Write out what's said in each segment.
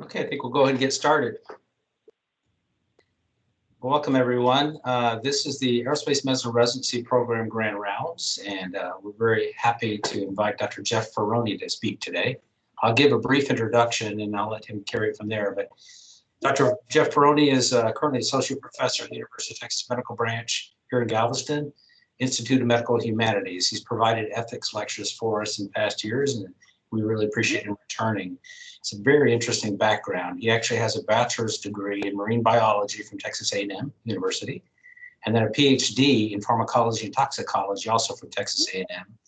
Okay, I think we'll go ahead and get started. Welcome, everyone. This is the Aerospace Medicine Residency Program Grand Rounds, and we're very happy to invite Dr. Jeff Farroni to speak today. I'll give a brief introduction, and I'll let him carry it from there. But Dr. Jeff Farroni is currently Associate Professor at the University of Texas Medical Branch here in Galveston, Institute of Medical Humanities. He's provided ethics lectures for us in past years, and we really appreciate him returning. It's a very interesting background. He actually has a bachelor's degree in marine biology from Texas A&M University, and then a PhD in pharmacology and toxicology, also from Texas A&M.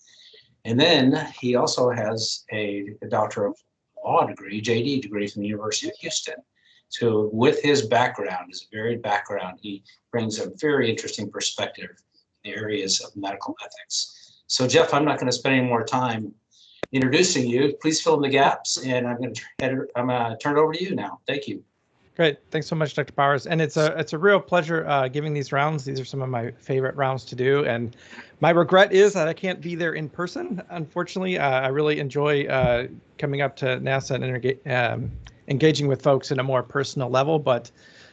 And then he also has a Doctor of Law degree, JD degree from the University of Houston. So with his background, his varied background, he brings a very interesting perspective in the areas of medical ethics. So Jeff, I'm not going to spend any more time introducing you. Please fill in the gaps, and I'm going to turn it over to you now. Thank you. Great. Thanks so much, Dr. Powers. And it's a real pleasure giving these rounds. These are some of my favorite rounds to do. And my regret is that I can't be there in person. Unfortunately, I really enjoy coming up to NASA and engaging with folks in a more personal level, but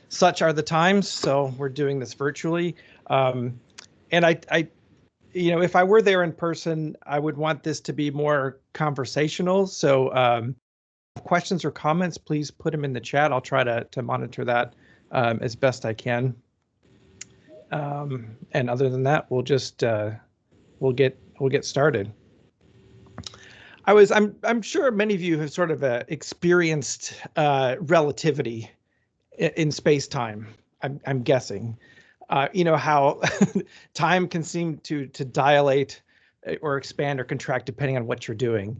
such are the times. So we're doing this virtually. And if I were there in person, I would want this to be more conversational. So questions or comments, please put them in the chat. I'll try to monitor that as best I can. And other than that, we'll just we'll get started. I'm sure many of you have sort of experienced relativity in space-time. I'm guessing. How time can seem to dilate or expand or contract depending on what you're doing.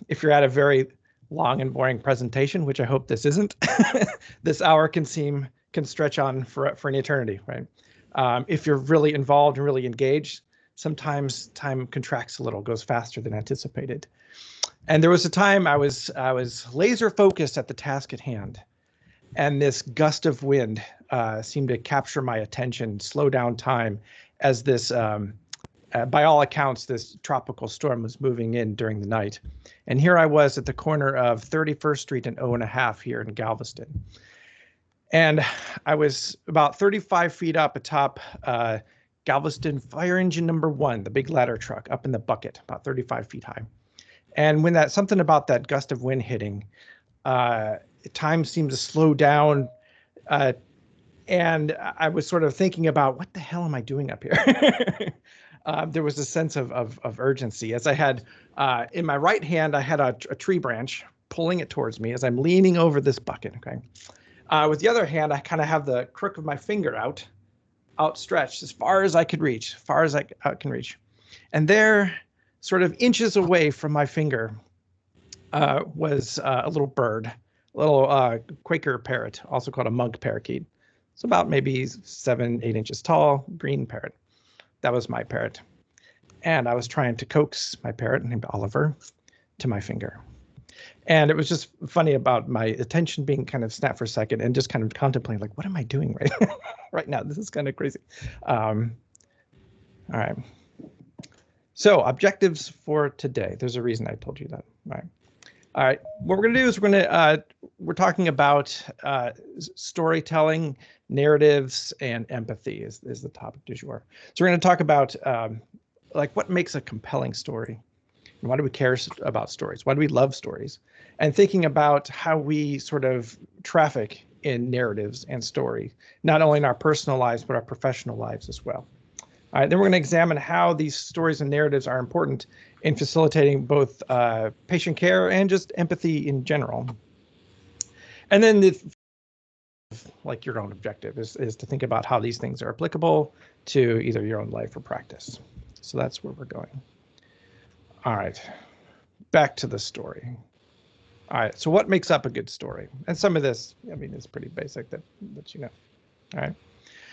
If you're at a very long and boring presentation, which I hope this isn't, this hour can stretch on for an eternity, right? If you're really involved and really engaged, sometimes time contracts a little, goes faster than anticipated. And there was a time I was laser focused at the task at hand, and this gust of wind seemed to capture my attention, slow down time as this, by all accounts, this tropical storm was moving in during the night. And here I was at the corner of 31st Street and O and a half here in Galveston. And I was about 35 feet up atop Galveston Fire Engine number 1, the big ladder truck up in the bucket, about 35 feet high. And when something about that gust of wind hitting, time seemed to slow down, and I was sort of thinking about, what the hell am I doing up here? There was a sense of urgency, as I had in my right hand, I had a tree branch pulling it towards me as I'm leaning over this bucket. Okay, with the other hand, I kind of have the crook of my finger outstretched as far as I could reach, can reach, and there, sort of inches away from my finger, was a little bird. A little Quaker parrot, also called a monk parakeet. It's about maybe 7-8 inches tall, green parrot. That was my parrot. And I was trying to coax my parrot named Oliver to my finger. And it was just funny about my attention being kind of snapped for a second and just kind of contemplating, like, what am I doing right now? This is kind of crazy. All right. So objectives for today. There's a reason I told you that. All right, what we're going to do is we're talking about storytelling, narratives, and empathy is the topic du jour. So we're going to talk about like what makes a compelling story, and why do we care about stories? Why do we love stories? And thinking about how we sort of traffic in narratives and story, not only in our personal lives, but our professional lives as well. All right, then we're going to examine how these stories and narratives are important in facilitating both patient care and just empathy in general. And then like your own objective is to think about how these things are applicable to either your own life or practice. So that's where we're going. All right, back to the story. All right, so what makes up a good story? And some of this, I mean, is pretty basic that you know. All right,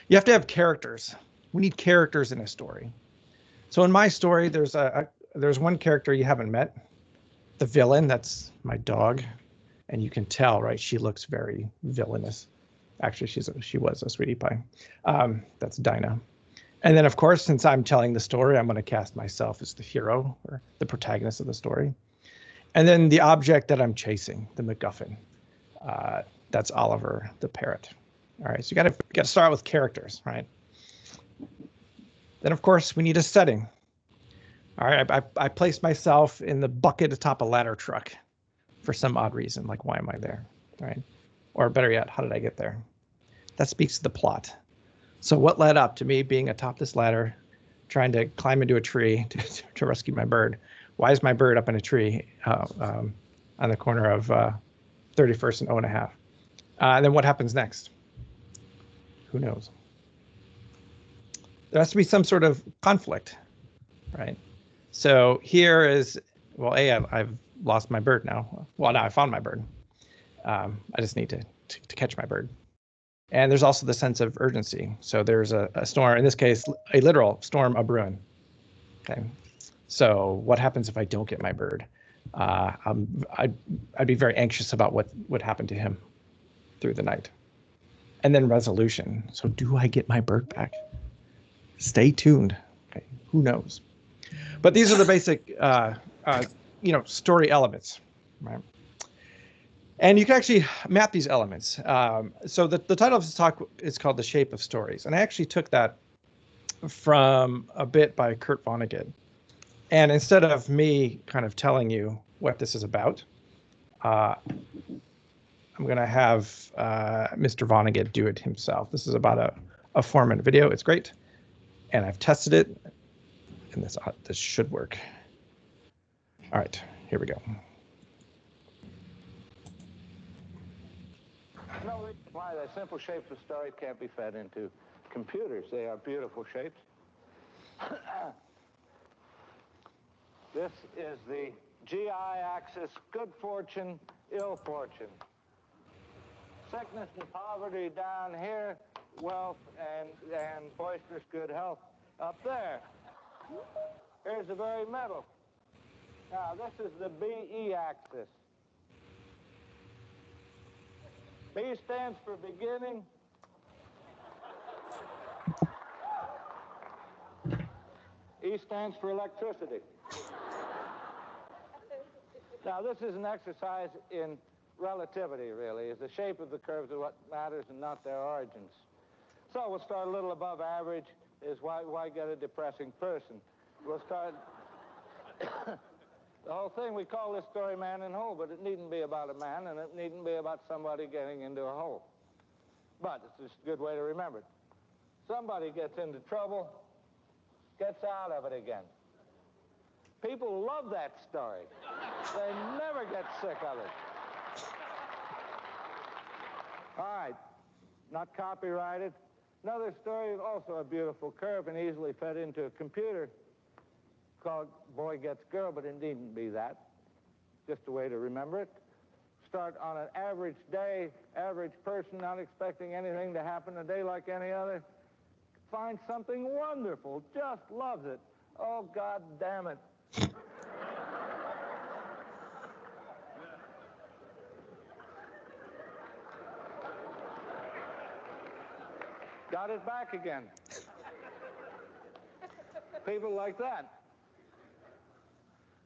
you have to have characters. We need characters in a story. So in my story, there's one character you haven't met, the villain. That's my dog, and you can tell, right? She looks very villainous. Actually, she was a sweetie pie. That's Dinah. And then, of course, since I'm telling the story, I'm going to cast myself as the hero or the protagonist of the story. And then the object that I'm chasing, the MacGuffin. That's Oliver the parrot. All right, so you got to start with characters, right? Then, of course, we need a setting. All right, I placed myself in the bucket atop a ladder truck for some odd reason. Like, why am I there, right? Or better yet, how did I get there? That speaks to the plot. So what led up to me being atop this ladder, trying to climb into a tree to rescue my bird? Why is my bird up in a tree on the corner of 31st and O and a half? And then what happens next? Who knows? There has to be some sort of conflict, right? So here is, well, I've lost my bird now. Well, now I found my bird. I just need to catch my bird. And there's also the sense of urgency. So there's a storm, in this case, a literal storm a brewing. Okay. So what happens if I don't get my bird? I'd be very anxious about what would happen to him through the night. And then resolution. So do I get my bird back? Stay tuned. Okay. Who knows? But these are the basic, story elements, right? And you can actually map these elements. So the title of this talk is called The Shape of Stories. And I actually took that from a bit by Kurt Vonnegut. And instead of me kind of telling you what this is about, I'm going to have Mr. Vonnegut do it himself. This is about a 4-minute video. It's great. And I've tested it. And this should work. All right, here we go. No reason why the simple shapes of story can't be fed into computers. They are beautiful shapes. This is the GI axis, good fortune, ill fortune. Sickness and poverty down here, wealth and boisterous good health up there. Here's the very middle. Now, this is the BE axis. B stands for beginning. E stands for electricity. Now, this is an exercise in relativity, really. Is the shape of the curves are what matters and not their origins. So we'll start a little above average. Is why get a depressing person? We'll start... The whole thing, we call this story Man in Hole, but it needn't be about a man, and it needn't be about somebody getting into a hole. But it's just a good way to remember it. Somebody gets into trouble, gets out of it again. People love that story. They never get sick of it. All right, not copyrighted. Another story, also a beautiful curve and easily fed into a computer, called Boy Gets Girl, but it needn't be that. Just a way to remember it. Start on an average day, average person, not expecting anything to happen a day like any other. Finds something wonderful, just loves it. Oh, God damn it. Got it back again. People like that.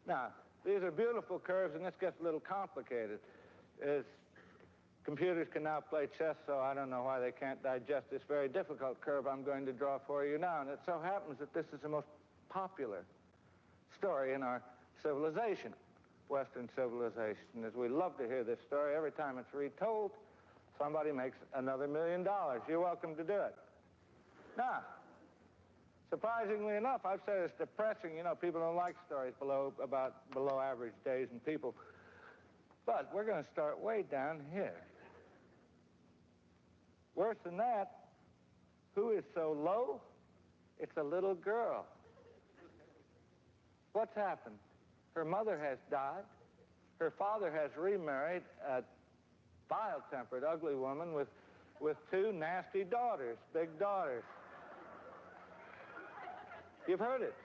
Now, these are beautiful curves, and this gets a little complicated. Computers can now play chess, so I don't know why they can't digest this very difficult curve I'm going to draw for you now. And it so happens that this is the most popular story in our civilization, Western civilization. As we love to hear this story, every time it's retold, somebody makes another $1 million. You're welcome to do it. Now, surprisingly enough, I've said it's depressing. You know, people don't like stories about below average days and people. But we're going to start way down here. Worse than that, who is so low? It's a little girl. What's happened? Her mother has died. Her father has remarried a vile-tempered, ugly woman with 2 nasty daughters, big daughters. You've heard it.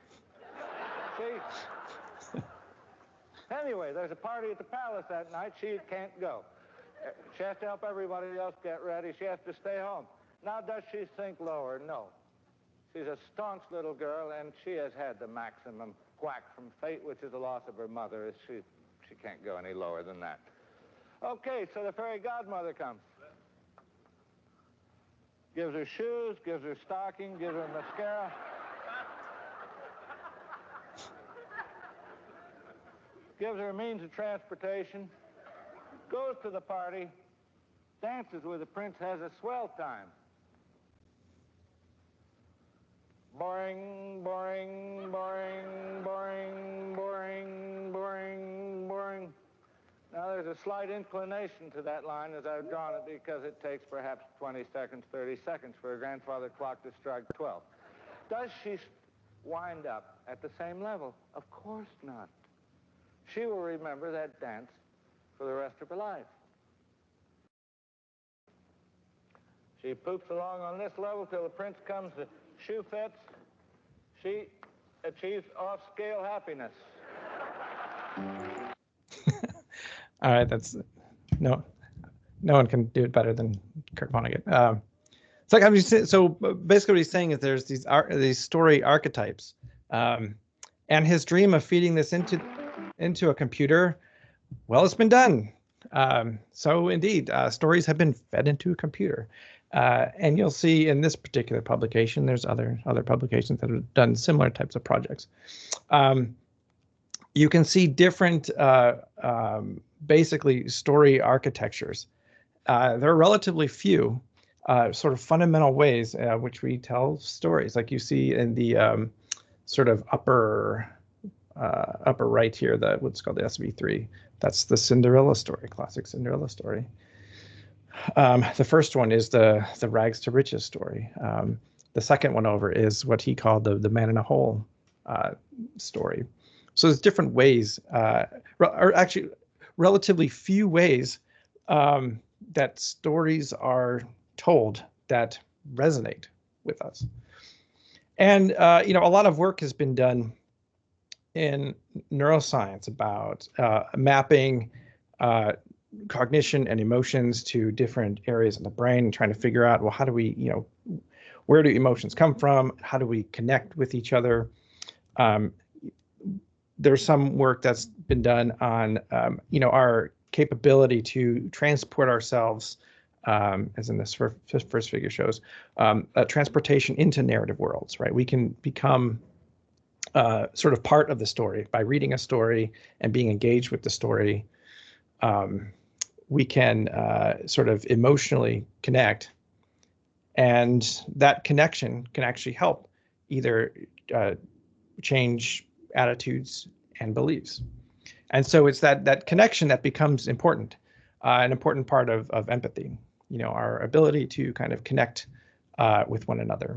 See? Anyway, there's a party at the palace that night. She can't go. She has to help everybody else get ready. She has to stay home. Now, does she sink lower? No. She's a staunch little girl, and she has had the maximum whack from fate, which is the loss of her mother. She can't go any lower than that. Okay, so the fairy godmother comes. Gives her shoes, gives her stocking, gives her mascara. Gives her a means of transportation. Goes to the party. Dances with the prince, has a swell time. Boring, boring, boring, boring, boring, boring, boring. Now, there's a slight inclination to that line as I've drawn it because it takes perhaps 20 seconds, 30 seconds for a grandfather clock to strike 12. Does she wind up at the same level? Of course not. She will remember that dance for the rest of her life. She poops along on this level till the prince comes, the shoe fits. She achieves off-scale happiness. All right, that's no one can do it better than Kurt Vonnegut. It's like so basically what he's saying is there's these story archetypes, and his dream of feeding this into a computer, well, it's been done. So indeed, stories have been fed into a computer, and you'll see in this particular publication, there's other publications that have done similar types of projects. You can see different, basically, story architectures. There are relatively few sort of fundamental ways which we tell stories, like you see in the sort of upper right here, what's called the SV3. That's the Cinderella story, classic Cinderella story. The first one is the rags to riches story. The second one over is what he called the man in a hole story. So there's different ways, or actually relatively few ways that stories are told that resonate with us. And a lot of work has been done in neuroscience about mapping cognition and emotions to different areas in the brain and trying to figure out, well, how do we, where do emotions come from? How do we connect with each other? There's some work that's been done on, our capability to transport ourselves, as in this first figure shows, transportation into narrative worlds, right? We can become sort of part of the story by reading a story and being engaged with the story. We can sort of emotionally connect, and that connection can actually help either change attitudes and beliefs. And so it's that connection that becomes important, an important part of empathy, our ability to kind of connect with one another.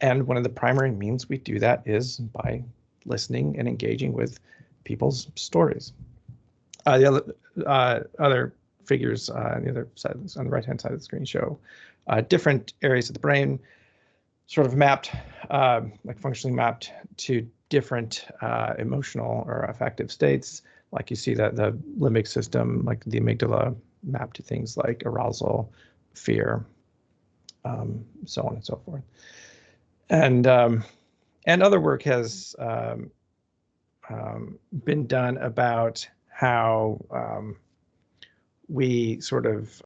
And one of the primary means we do that is by listening and engaging with people's stories. The other figures on the other side, on the right-hand side of the screen, show different areas of the brain, sort of mapped, like functionally mapped to different emotional or affective states. Like you see that the limbic system, like the amygdala, mapped to things like arousal, fear, so on and so forth. And other work has been done about how we sort of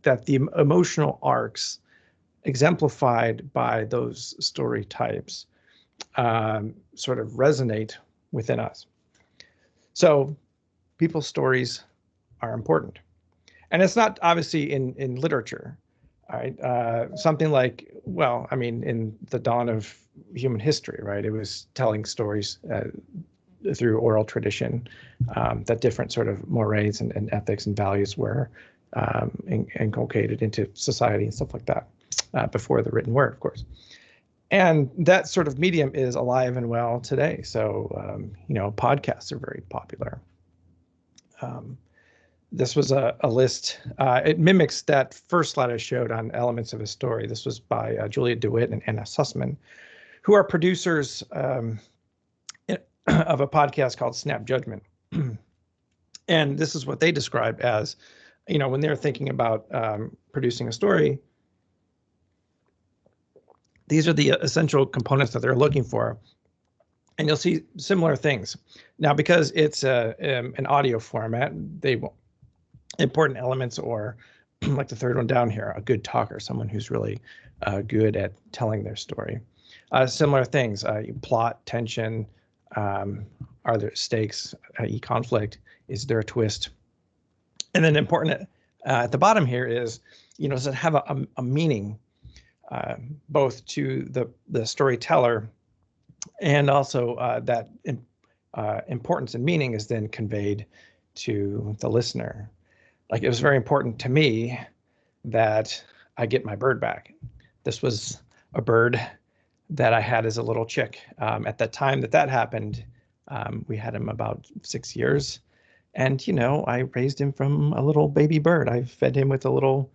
that the emotional arcs exemplified by those story types sort of resonate within us. So people's stories are important. And it's not obviously in literature, right? Something like, well, I mean, in the dawn of human history, right? It was telling stories through oral tradition, that different sort of mores and ethics and values were inculcated into society and stuff like that, before the written word, of course. And that sort of medium is alive and well today. So, podcasts are very popular. This was a list. It mimics that first slide I showed on elements of a story. This was by Julia DeWitt and Anna Sussman, who are producers of a podcast called Snap Judgment. And this is what they describe as, when they're thinking about producing a story, these are the essential components that they're looking for and you'll see similar things. Now, because it's an audio format, they will important elements, or like the third one down here, a good talker, someone who's really good at telling their story. Similar things, plot, tension, are there stakes, conflict, is there a twist? And then important at the bottom here is, does it have a meaning, both to the storyteller, and also that importance and meaning is then conveyed to the listener. Like, it was very important to me that I get my bird back. This was a bird that I had as a little chick. At the time that happened, we had him about 6 years. And, I raised him from a little baby bird. I fed him with a little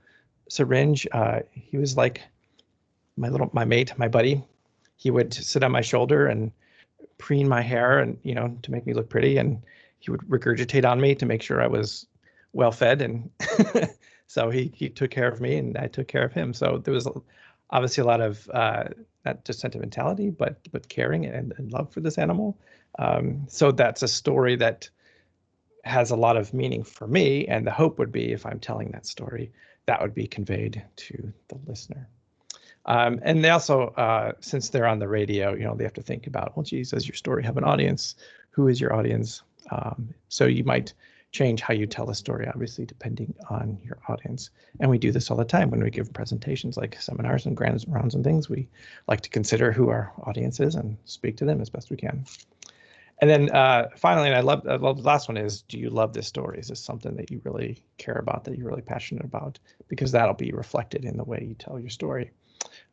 syringe. He was like my mate, my buddy. He would sit on my shoulder and preen my hair and, to make me look pretty. And he would regurgitate on me to make sure I was well fed. And so he took care of me and I took care of him. So there was obviously a lot of not just sentimentality, but caring and love for this animal. So that's a story that has a lot of meaning for me. And the hope would be, if I'm telling that story, that would be conveyed to the listener. And they also, since they're on the radio, they have to think about, well, geez, does your story have an audience? Who is your audience? So you might change how you tell a story, obviously, depending on your audience. And we do this all the time when we give presentations, like seminars and grand rounds and things. We like to consider who our audience is and speak to them as best we can. And then finally, and I love the last one is, do you love this story? Is this something that you really care about, that you're really passionate about? Because that'll be reflected in the way you tell your story.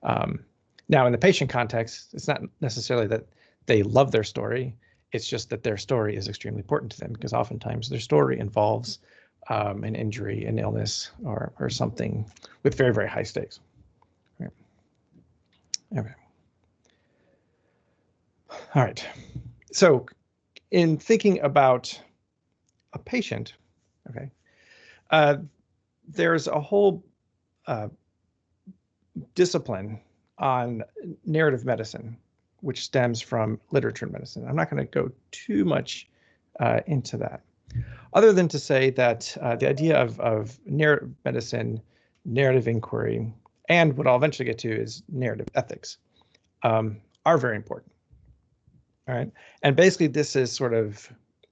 Now, in the patient context, it's not necessarily that they love their story. It's just that their story is extremely important to them, because oftentimes their story involves an injury, an illness, or something with very, very high stakes. Right. Okay. All right. So in thinking about a patient, okay, there's a whole discipline on narrative medicine, which stems from literature medicine. I'm not going to go too much into that, other than to say that the idea of narrative medicine, narrative inquiry, and what I'll eventually get to is narrative ethics, are very important. All right. And basically, this is sort of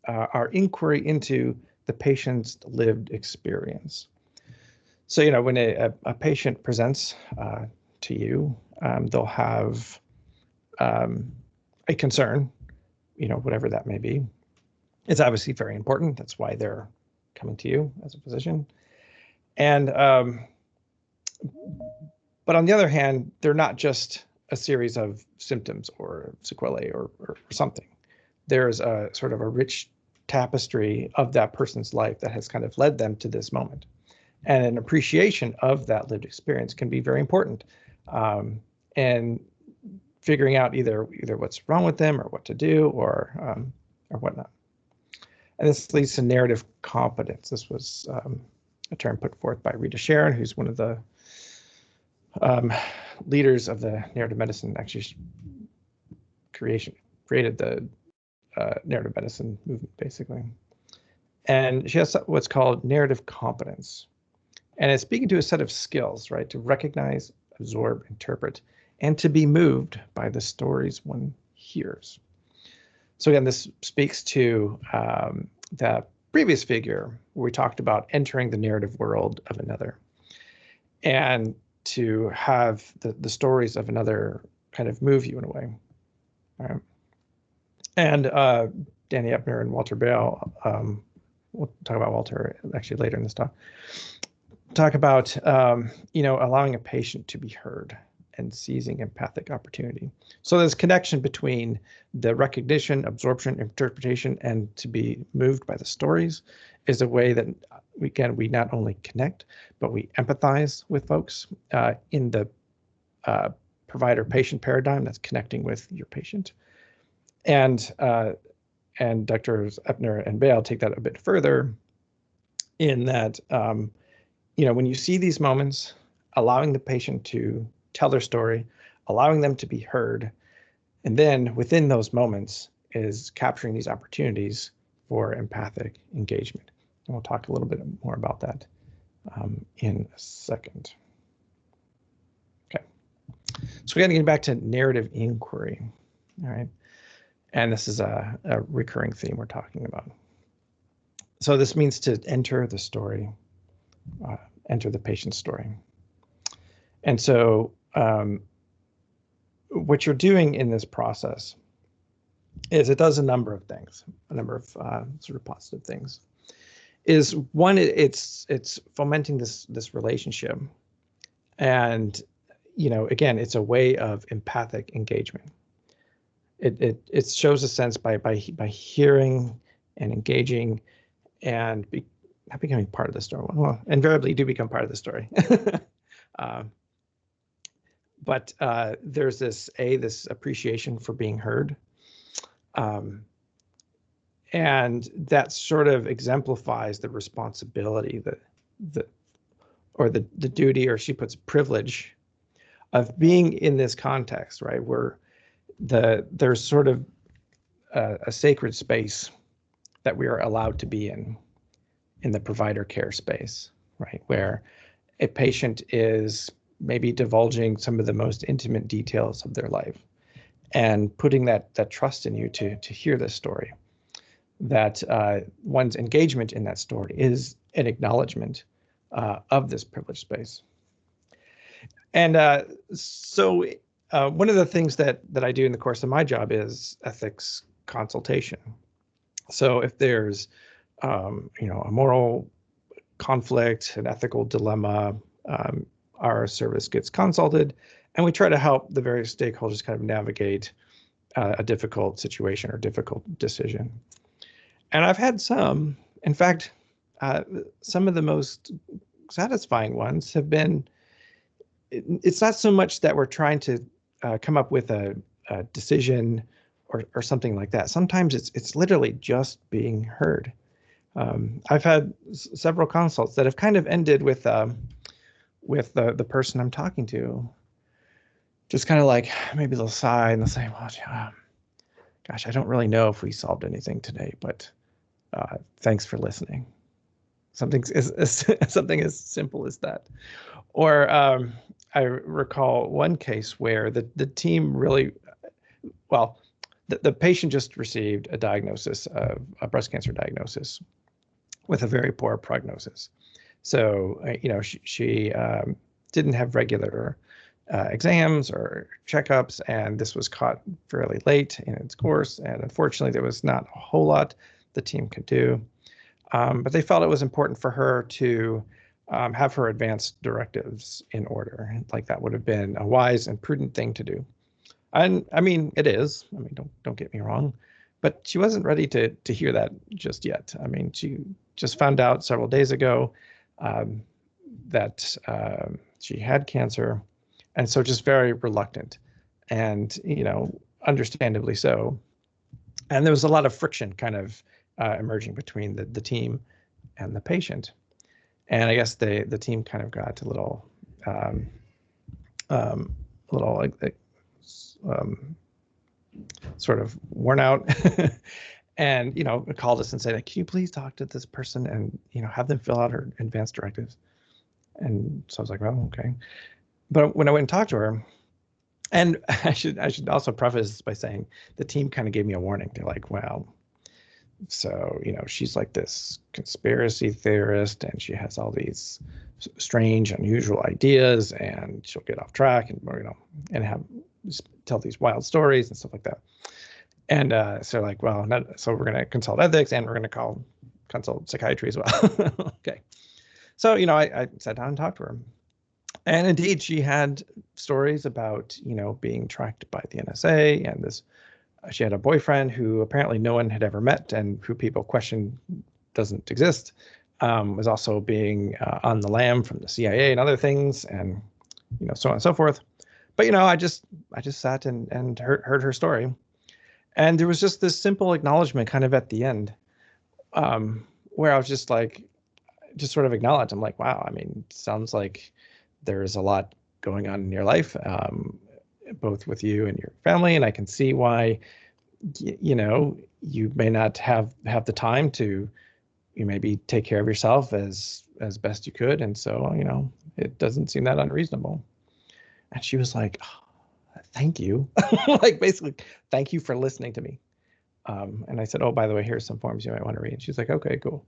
our inquiry into the patient's lived experience. So, when a patient presents to you, they'll have a concern, whatever that may be. It's obviously very important. That's why they're coming to you as a physician. And but on the other hand, they're not just a series of symptoms or sequelae or something. There's a sort of a rich tapestry of that person's life that has kind of led them to this moment. And an appreciation of that lived experience can be very important. And figuring out either what's wrong with them or what to do or whatnot. And this leads to narrative competence. This was a term put forth by Rita Sharon, who's one of the leaders of the narrative medicine, actually created the narrative medicine movement, basically. And she has what's called narrative competence. And it's speaking to a set of skills, right? To recognize, absorb, interpret, and to be moved by the stories one hears. So again, this speaks to the previous figure where we talked about entering the narrative world of another, and to have the stories of another kind of move you in a way. All right. And Danny Epner and Walter Bale, we'll talk about Walter actually later in this talk about, allowing a patient to be heard and seizing empathic opportunity. So there's connection between the recognition, absorption, interpretation, and to be moved by the stories is a way that we not only connect, but we empathize with folks in the provider-patient paradigm that's connecting with your patient. And Drs. Epner and Bale take that a bit further in that, when you see these moments, allowing the patient to tell their story, allowing them to be heard, And then within those moments is capturing these opportunities for empathic engagement. And we'll talk a little bit more about that in a second. Okay, so we got to get back to narrative inquiry. All right, and this is a recurring theme we're talking about. So this means to enter the story, enter the patient's story. And so what you're doing in this process is it does a number of things, a number of sort of positive things. Is one, it's fomenting this relationship, and again, it's a way of empathic engagement. It shows a sense by hearing and engaging and not becoming part of the story. Well, invariably you do become part of the story. But there's this appreciation for being heard. And that sort of exemplifies the responsibility, the duty, or she puts privilege of being in this context, right? Where there's sort of a sacred space that we are allowed to be in the provider care space, right? Where a patient is maybe divulging some of the most intimate details of their life and putting that trust in you to hear this story. That one's engagement in that story is an acknowledgement of this privileged space. And so one of the things that I do in the course of my job is ethics consultation. So if there's a moral conflict, an ethical dilemma, our service gets consulted, and we try to help the various stakeholders kind of navigate a difficult situation or difficult decision. And I've had some, in fact, some of the most satisfying ones have been, it's not so much that we're trying to come up with a decision or something like that. Sometimes it's literally just being heard. I've had several consults that have kind of ended with the person I'm talking to, just kind of like, maybe they'll sigh and they'll say, well, gosh, I don't really know if we solved anything today, but thanks for listening. Something as simple as that. Or I recall one case where the team really, well, the patient just received a diagnosis of a breast cancer diagnosis with a very poor prognosis. So, she didn't have regular exams or checkups, and this was caught fairly late in its course. And unfortunately, there was not a whole lot the team could do. But they felt it was important for her to have her advanced directives in order. Like that would have been a wise and prudent thing to do. And I mean, it is. I mean, don't get me wrong, but she wasn't ready to hear that just yet. I mean, she just found out several days ago that she had cancer, and so just very reluctant, and understandably so. And there was a lot of friction kind of emerging between the team and the patient. And I guess the team kind of got a little sort of worn out and called us and said, can you please talk to this person and have them fill out her advanced directives. And so I was like, well, okay. But when I went and talked to her, and I should also preface this by saying the team kind of gave me a warning. They're like, well, so she's like this conspiracy theorist, and she has all these strange, unusual ideas, and she'll get off track and and tell these wild stories and stuff like that. And so like, well, so we're going to consult ethics, and we're going to consult psychiatry as well. Okay. So I sat down and talked to her, and indeed she had stories about being tracked by the NSA, and this. She had a boyfriend who apparently no one had ever met and who people question doesn't exist, was also being on the lam from the CIA and other things, and so on and so forth. But I just sat and heard her story, and there was just this simple acknowledgement kind of at the end, where I was just sort of acknowledged. I'm like, wow, I mean, sounds like there is a lot going on in your life. both with you and your family, and I can see why, you may not have the time to you maybe take care of yourself as best you could, and so it doesn't seem that unreasonable. And she was like, oh, thank you. Like basically, thank you for listening to me. And I said, oh, by the way, here's some forms you might want to read. And she's like, okay, cool.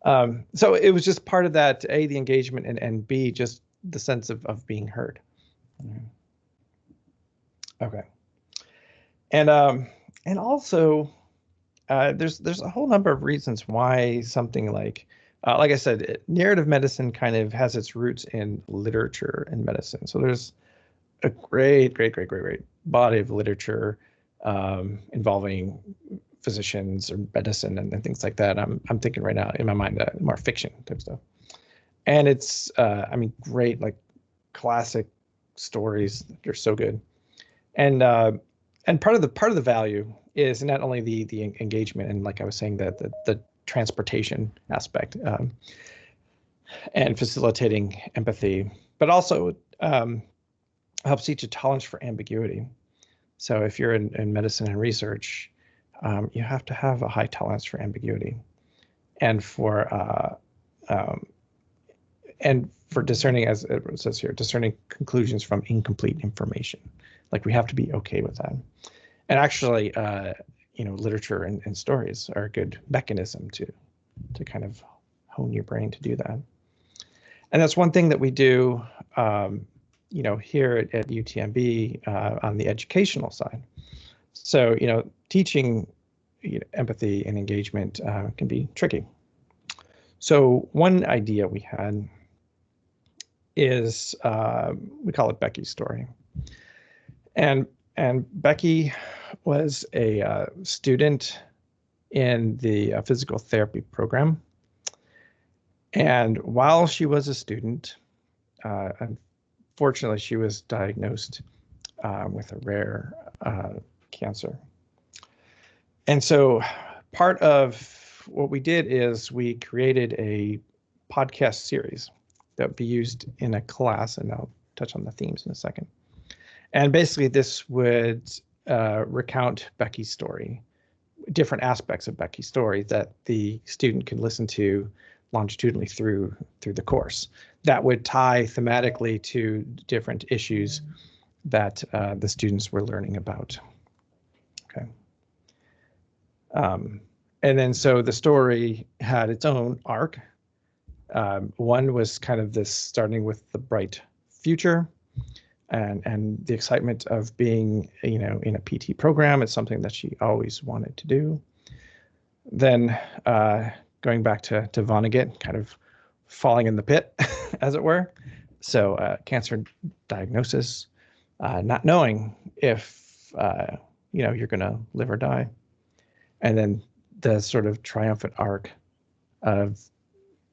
So it was just part of that, A, the engagement, and B, just the sense of being heard. Okay. And also, there's a whole number of reasons why something like I said, narrative medicine kind of has its roots in literature and medicine. So there's a great body of literature involving physicians or medicine and things like that. I'm thinking right now in my mind more fiction type stuff, and it's great, like classic stories. They're so good, and part of the value is not only the engagement and, like I was saying, that the transportation aspect and facilitating empathy, but also helps teach a tolerance for ambiguity. So if you're in medicine and research, you have to have a high tolerance for ambiguity, and for discerning, as it says here, discerning conclusions from incomplete information. Like we have to be okay with that. And actually, literature and stories are a good mechanism to kind of hone your brain to do that. And that's one thing that we do, here at UTMB on the educational side. So, teaching empathy and engagement can be tricky. So one idea we had is we call it Becky's story. And Becky was a student in the physical therapy program. And while she was a student, unfortunately, she was diagnosed with a rare cancer. And so part of what we did is we created a podcast series that would be used in a class, and I'll touch on the themes in a second. And basically this would recount Becky's story, different aspects of Becky's story that the student can listen to longitudinally through the course. That would tie thematically to different issues that the students were learning about. Okay. And then so the story had its own arc. One was kind of this starting with the bright future and the excitement of being, in a PT program. It's something that she always wanted to do. Then going back to Vonnegut, kind of falling in the pit, as it were. So cancer diagnosis, not knowing if, you're going to live or die. And then the sort of triumphant arc of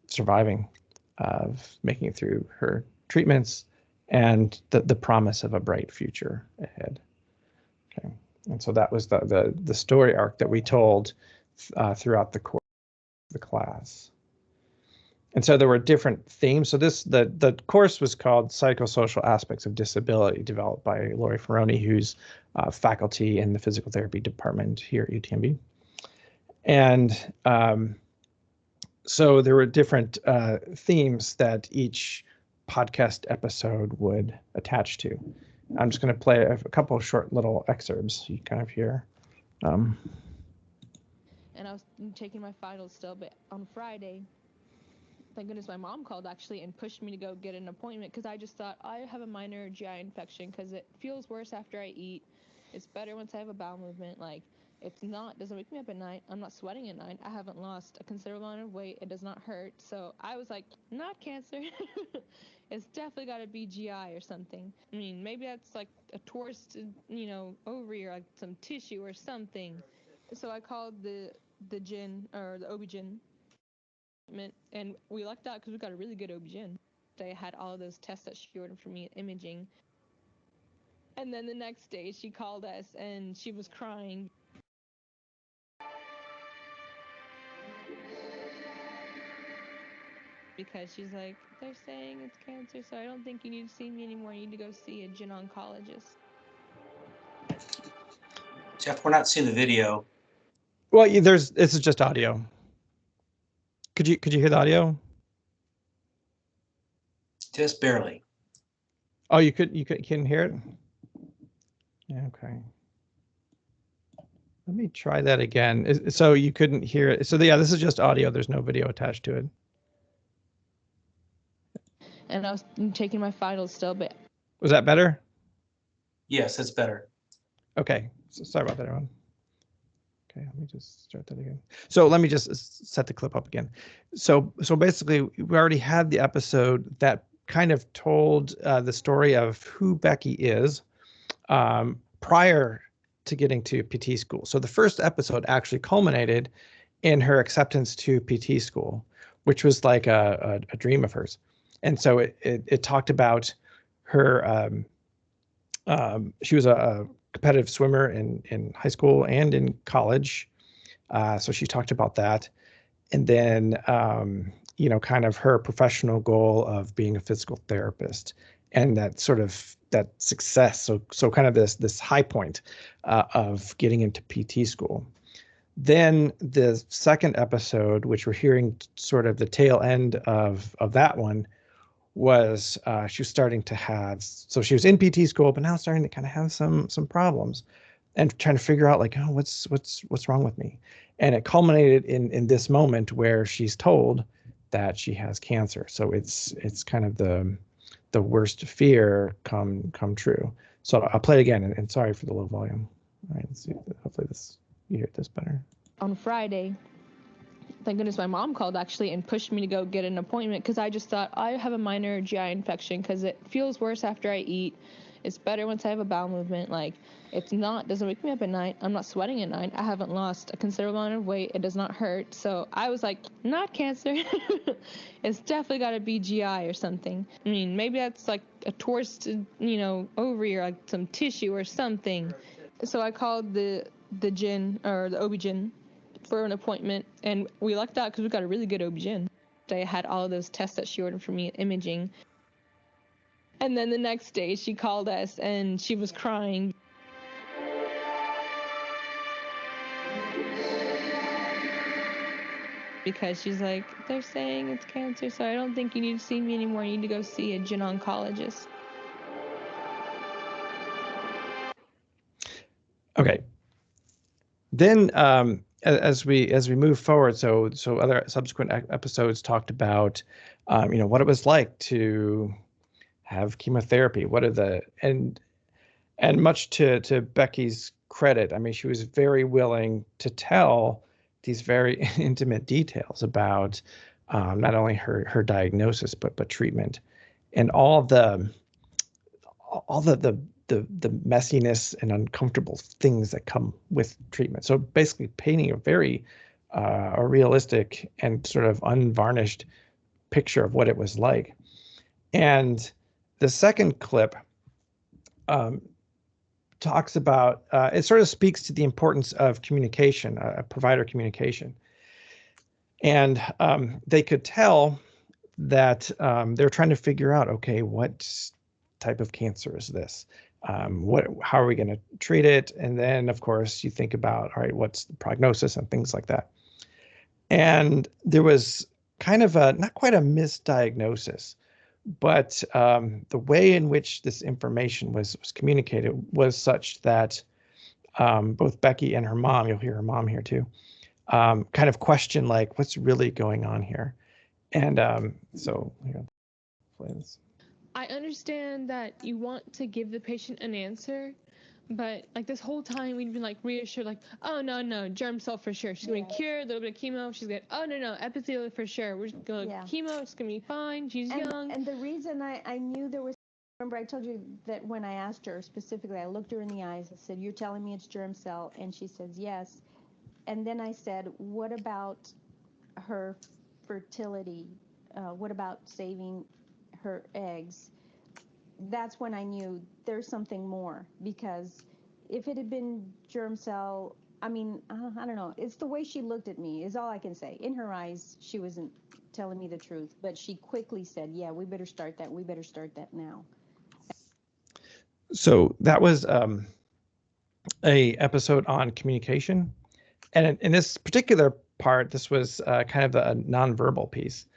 surviving, of making it through her treatments, and the promise of a bright future ahead. Okay, and so that was the story arc that we told throughout the course of the class. And so there were different themes. So the course was called Psychosocial Aspects of Disability, developed by Lori Farroni, who's faculty in the physical therapy department here at UTMB. And so there were different themes that each podcast episode would attach to. I'm just going to play a couple of short little excerpts you kind of hear. And I was taking my finals still, but on Friday, thank goodness my mom called actually and pushed me to go get an appointment, because I just thought I have a minor GI infection because it feels worse after I eat. It's better once I have a bowel movement. Like, doesn't wake me up at night. I'm not sweating at night. I haven't lost a considerable amount of weight. It does not hurt. So I was like, not cancer. It's definitely got to be GI or something. I mean, maybe that's like a twisted, ovary or like some tissue or something. So I called the gyn, or the OB-GYN, and we lucked out because we got a really good OB-GYN. They had all of those tests that she ordered for me, imaging. And then the next day she called us and she was crying. Because she's like, they're saying it's cancer, so I don't think you need to see me anymore. You need to go see a gyn oncologist. Jeff, we're not seeing the video. Well, this is just audio. Could you hear the audio? Just barely. Oh, you can hear it? Yeah, okay. Let me try that again. So you couldn't hear it. So yeah, this is just audio. There's no video attached to it. And I was taking my finals still, but Was that better? Yes, it's better. Okay. So sorry about that, everyone. Okay, let me just start that again. So let me just set the clip up again. So basically, we already had the episode that kind of told the story of who Becky is prior to getting to PT school. So the first episode actually culminated in her acceptance to PT school, which was like a dream of hers. And so it talked about her. She was a competitive swimmer in high school and in college. So she talked about that. And then, kind of her professional goal of being a physical therapist and that sort of that success. So kind of this high point of getting into PT school. Then the second episode, which we're hearing sort of the tail end of that one, was she was starting to have, so she was in PT school, but now starting to kind of have some problems and trying to figure out like, oh, what's wrong with me? And it culminated in this moment where she's told that she has cancer. So it's kind of the worst fear come true. So I'll play it again, and sorry for the low volume. All right, let's see. Hopefully you hear this better. on Friday, thank goodness my mom called actually and pushed me to go get an appointment because I just thought I have a minor GI infection because it feels worse after I eat. It's better once I have a bowel movement. Like, doesn't wake me up at night. I'm not sweating at night. I haven't lost a considerable amount of weight. It does not hurt. So I was like, not cancer. It's definitely got to be GI or something. I mean, maybe that's like a twisted, ovary or like some tissue or something. So I called the gyn or the OB-GYN for an appointment, and we lucked out because we got a really good OB-GYN. I had all of those tests that she ordered for me, imaging. And then the next day she called us and she was crying. Because she's like, they're saying it's cancer, so I don't think you need to see me anymore. You need to go see a gyn oncologist. Okay. Then as we move forward, so other subsequent episodes talked about what it was like to have chemotherapy. What are the and much to Becky's credit, I mean, she was very willing to tell these very intimate details about not only her diagnosis but treatment and all the messiness and uncomfortable things that come with treatment. So basically painting a very a realistic and sort of unvarnished picture of what it was like. And the second clip talks about, it sort of speaks to the importance of communication, provider communication. And they could tell that they're trying to figure out, okay, what type of cancer is this? How are we going to treat it? And then, of course, you think about, all right, what's the prognosis and things like that. And there was kind of not quite a misdiagnosis, but the way in which this information was communicated was such that both Becky and her mom, you'll hear her mom here too, kind of question like, what's really going on here? And so here, play this. I understand that you want to give the patient an answer, but like this whole time we'd been like reassured, like, oh no, germ cell for sure. She's gonna cure, a little bit of chemo. She's gonna, oh no, epithelial for sure. We're just gonna chemo. It's gonna be fine. She's young. And the reason I knew there was, remember I told you that when I asked her specifically, I looked her in the eyes. I said, "You're telling me it's germ cell?" And she says, "Yes." And then I said, "What about her fertility? What about saving her eggs?" That's when I knew there's something more, because if it had been germ cell, I mean, I don't know. It's the way she looked at me is all I can say. In her eyes, she wasn't telling me the truth, but she quickly said, "Yeah, we better start that. We better start that now." So that was a episode on communication. And in this particular part, this was kind of a nonverbal piece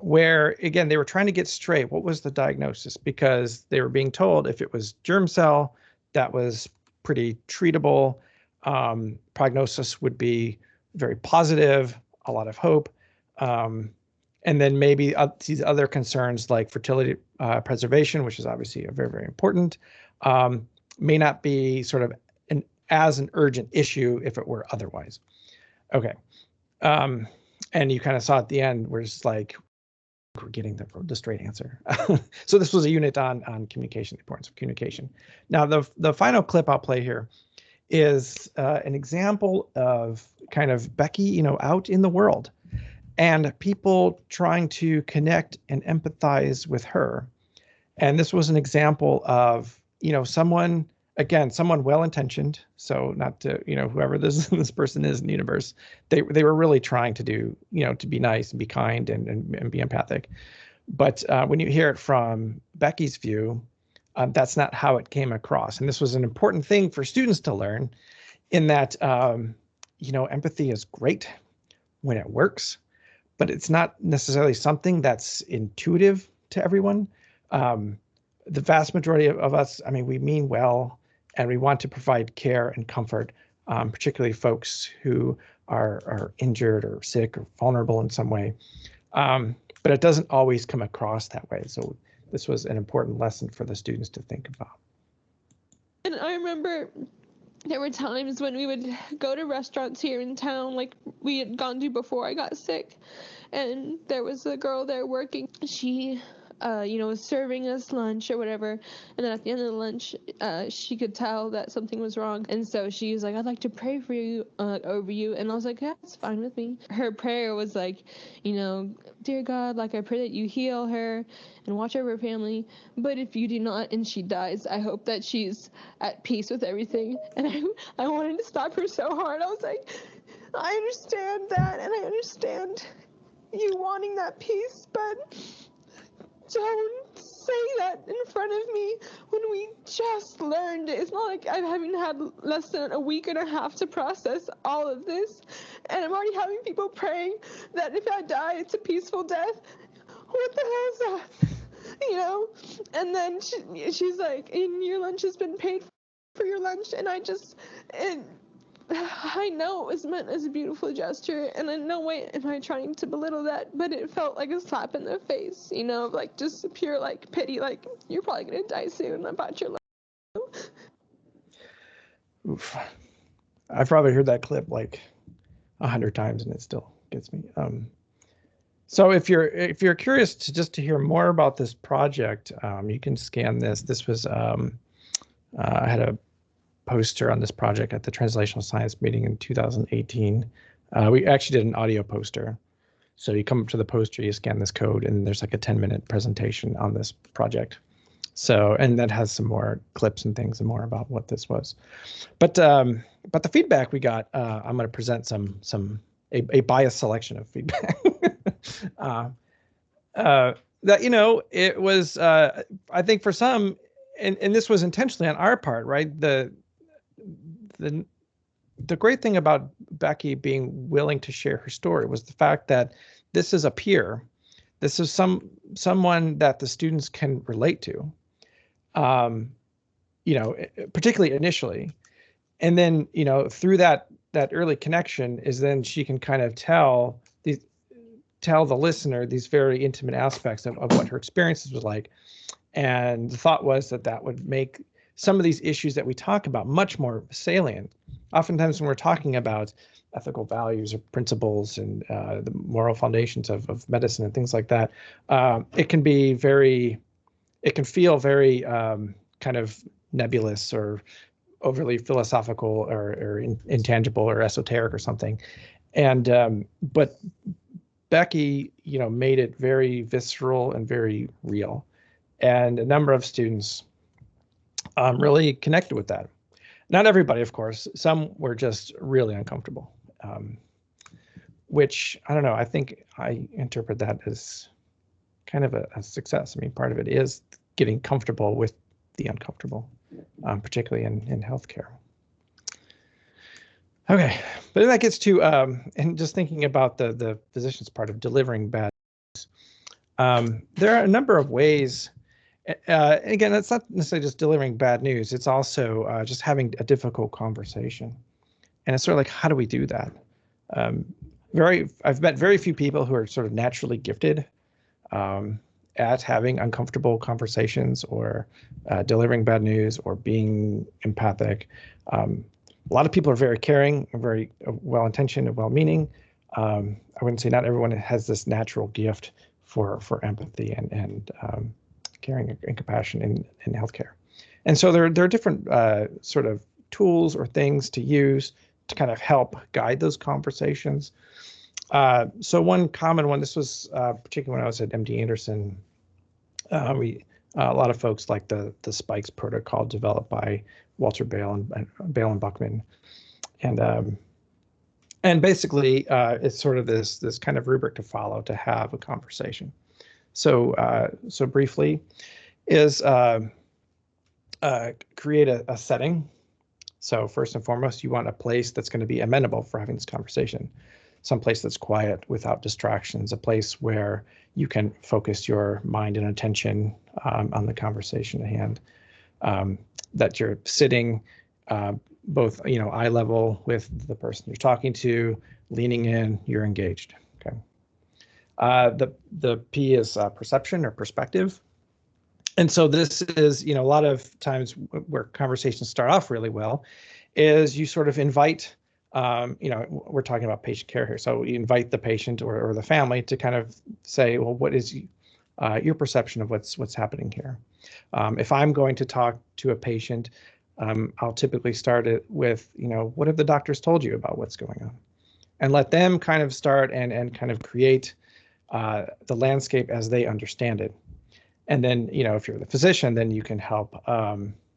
where, again, they were trying to get straight what was the diagnosis, because they were being told if it was germ cell, that was pretty treatable. Prognosis would be very positive, a lot of hope. And then maybe these other concerns like fertility preservation, which is obviously very, very important, may not be sort of as an urgent issue if it were otherwise. Okay. And you kind of saw at the end where it's like, we're getting the straight answer. So this was a unit on communication, the importance of communication. Now, the final clip I'll play here is an example of kind of Becky, out in the world and people trying to connect and empathize with her. And this was an example of, someone well-intentioned. So not to, whoever this person is in the universe, they were really trying to do, to be nice and be kind and be empathic. But when you hear it from Becky's view, that's not how it came across. And this was an important thing for students to learn, in that, empathy is great when it works, but it's not necessarily something that's intuitive to everyone. The vast majority of us, we mean well, and we want to provide care and comfort, particularly folks who are injured or sick or vulnerable in some way. But it doesn't always come across that way. So this was an important lesson for the students to think about. And I remember there were times when we would go to restaurants here in town, like we had gone to before I got sick, and there was a girl there working. She was serving us lunch or whatever, and then at the end of the lunch, she could tell that something was wrong, and so she was like, "I'd like to pray for you, over you," and I was like, "Yeah, it's fine with me." Her prayer was like, "Dear God, like I pray that you heal her and watch over her family, but if you do not and she dies, I hope that she's at peace with everything." And I wanted to stop her so hard. I was like, I understand that, and I understand you wanting that peace, but don't say that in front of me when we just learned it. It's not like I haven't had less than a week and a half to process all of this, and I'm already having people praying that if I die, it's a peaceful death. What the hell is that? And then she's like, "And your lunch has been paid for your lunch," and I know it was meant as a beautiful gesture, and in no way am I trying to belittle that, but it felt like a slap in the face, like just pure like pity, like you're probably gonna die soon about your life. Oof. I've probably heard that clip like 100 times, and it still gets me. So if you're curious to hear more about this project, you can scan this. This was I had a poster on this project at the Translational Science meeting in 2018. We actually did an audio poster. So you come up to the poster, you scan this code, and there's like a 10-minute presentation on this project. So, and that has some more clips and things and more about what this was. But the feedback we got, I'm going to present a biased selection of feedback. That, it was, I think for some, and this was intentionally on our part, right? The great thing about Becky being willing to share her story was the fact that this is a peer. This is someone that the students can relate to, particularly initially. And then, through that early connection is then she can kind of tell the listener these very intimate aspects of what her experiences was like. And the thought was that would make some of these issues that we talk about much more salient. Oftentimes when we're talking about ethical values or principles and the moral foundations of medicine and things like that, it can feel very kind of nebulous or overly philosophical or intangible or esoteric or something. And but Becky, made it very visceral and very real. And a number of students really connected with that. Not everybody, of course. Some were just really uncomfortable, which, I don't know, I think I interpret that as kind of a success. I mean, part of it is getting comfortable with the uncomfortable, particularly in healthcare. Okay, but then that gets to and just thinking about the physician's part of delivering bad news. There are a number of ways. Again, it's not necessarily just delivering bad news. It's also just having a difficult conversation, and it's sort of like, how do we do that? I've met very few people who are sort of naturally gifted at having uncomfortable conversations or delivering bad news or being empathic. A lot of people are very caring and very well-intentioned and well-meaning. I wouldn't say not everyone has this natural gift for empathy and caring and compassion in healthcare. And so there are different sort of tools or things to use to kind of help guide those conversations. So one common one, this was particularly when I was at MD Anderson, a lot of folks like the SPIKES protocol developed by Walter Bale and Buckman, and basically it's sort of this kind of rubric to follow to have a conversation. So briefly, is create a setting. So first and foremost, you want a place that's going to be amenable for having this conversation. Some place that's quiet without distractions, a place where you can focus your mind and attention on the conversation at hand. That you're sitting both, eye level with the person you're talking to, leaning in, you're engaged. Okay. The P is perception or perspective. And so this is, a lot of times where conversations start off really well is you sort of invite, we're talking about patient care here. So you invite the patient or the family to kind of say, well, what is your perception of what's happening here? If I'm going to talk to a patient, I'll typically start it with, what have the doctors told you about what's going on? And let them kind of start and kind of create the landscape as they understand it. And then, if you're the physician, then you can help.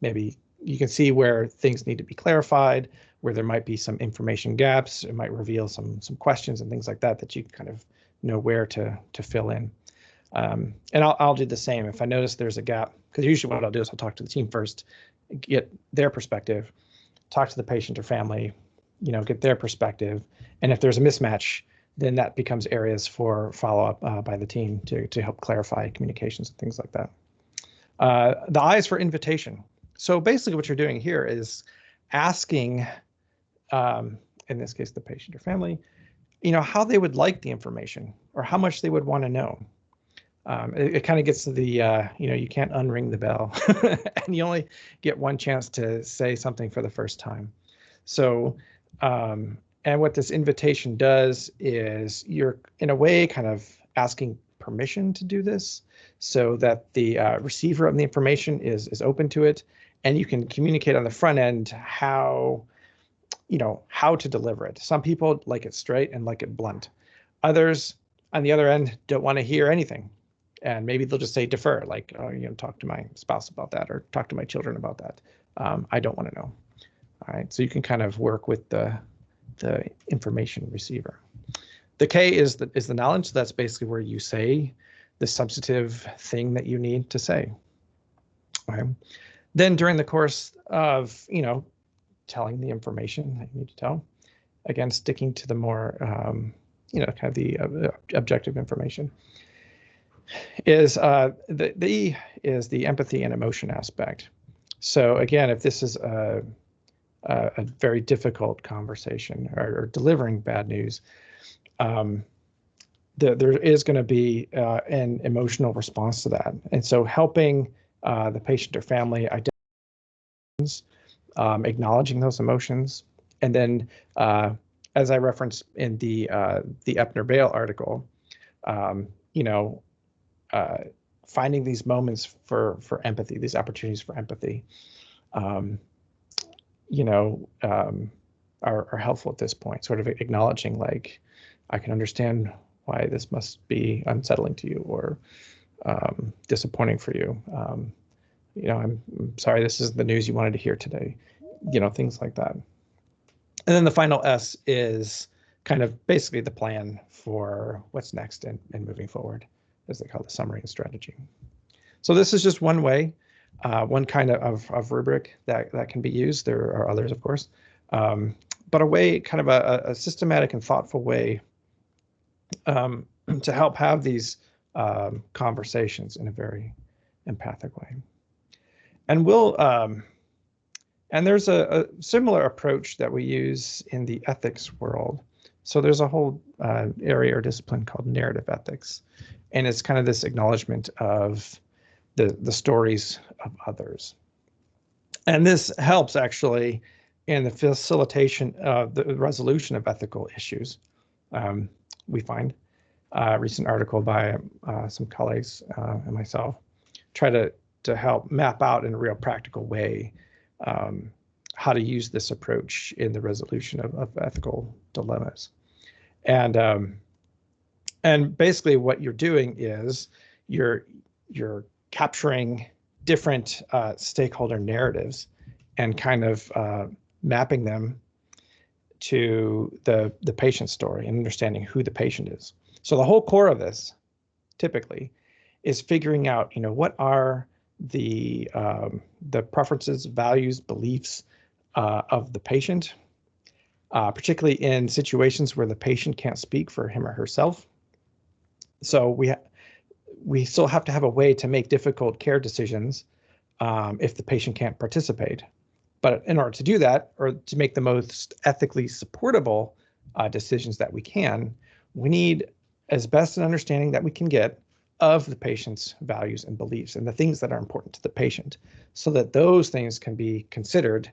Maybe you can see where things need to be clarified, where there might be some information gaps. It might reveal some questions and things like that you kind of know where to fill in. And I'll do the same if I notice there's a gap, because usually what I'll do is I'll talk to the team first, get their perspective, talk to the patient or family, get their perspective. And if there's a mismatch, then that becomes areas for follow-up by the team to help clarify communications and things like that. The I is for invitation. So basically what you're doing here is asking, in this case, the patient or family, how they would like the information or how much they would want to know. It kind of gets to the, you can't unring the bell and you only get one chance to say something for the first time. So, and what this invitation does is you're, in a way, kind of asking permission to do this so that the receiver of the information is open to it, and you can communicate on the front end how to deliver it. Some people like it straight and like it blunt. Others, on the other end, don't want to hear anything. And maybe they'll just say defer, like, talk to my spouse about that or talk to my children about that. I don't want to know. All right, so you can kind of work with the information receiver. The K is the knowledge. So that's basically where you say the substantive thing that you need to say. All right. Then during the course of telling the information that you need to tell, again sticking to the more kind of the objective information, is the E is the empathy and emotion aspect. So again, if this is a very difficult conversation or delivering bad news, there is going to be an emotional response to that. And so helping the patient or family identify, acknowledging those emotions, and then as I referenced in the Epner-Bale article, finding these moments for empathy, these opportunities for empathy, are helpful at this point, sort of acknowledging, like, I can understand why this must be unsettling to you or disappointing for you. I'm sorry this is the news you wanted to hear today, things like that. And then the final S is kind of basically the plan for what's next and moving forward, as they call the summary and strategy. So this is just one way, one kind of rubric that can be used. There are others, of course, but a way, kind of a systematic and thoughtful way to help have these conversations in a very empathic way. And and there's a similar approach that we use in the ethics world. So there's a whole area or discipline called narrative ethics, and it's kind of this acknowledgement of the stories of others. And this helps actually in the facilitation of the resolution of ethical issues. We find a recent article by some colleagues and myself try to help map out in a real practical way how to use this approach in the resolution of ethical dilemmas. And basically what you're doing is you're capturing different stakeholder narratives and kind of mapping them to the patient story and understanding who the patient is. So the whole core of this typically is figuring out, what are the preferences, values, beliefs of the patient, particularly in situations where the patient can't speak for him or herself. So we still have to have a way to make difficult care decisions if the patient can't participate. But in order to do that, or to make the most ethically supportable decisions that we can, we need as best an understanding that we can get of the patient's values and beliefs and the things that are important to the patient, so that those things can be considered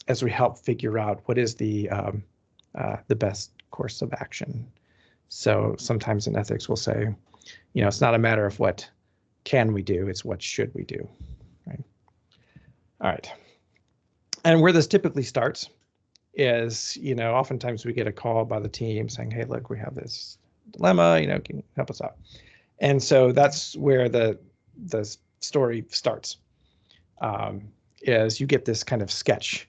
as we help figure out what is the best course of action. So sometimes in ethics we'll say, it's not a matter of what can we do, it's what should we do, right? All right. And where this typically starts is, oftentimes we get a call by the team saying, hey, look, we have this dilemma, can you help us out? And so that's where the story starts, is you get this kind of sketch.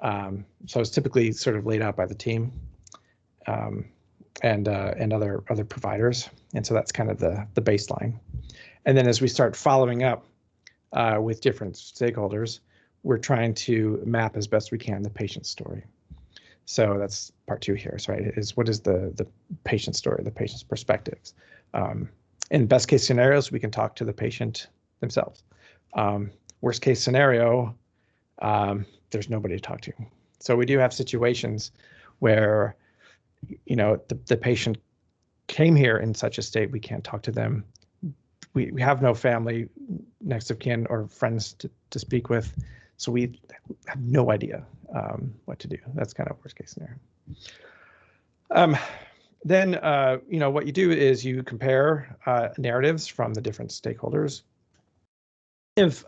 So it's typically sort of laid out by the team and other providers. And so that's kind of the baseline. And then as we start following up with different stakeholders, we're trying to map as best we can the patient's story. So that's part 2 here, right? Is what is the patient's story, the patient's perspectives. In best case scenarios, we can talk to the patient themselves. Worst case scenario, there's nobody to talk to. So we do have situations where, the patient came here in such a state we can't talk to them. We have no family, next of kin, or friends to speak with. So we have no idea what to do. That's kind of worst case scenario. Then, what you do is you compare narratives from the different stakeholders. If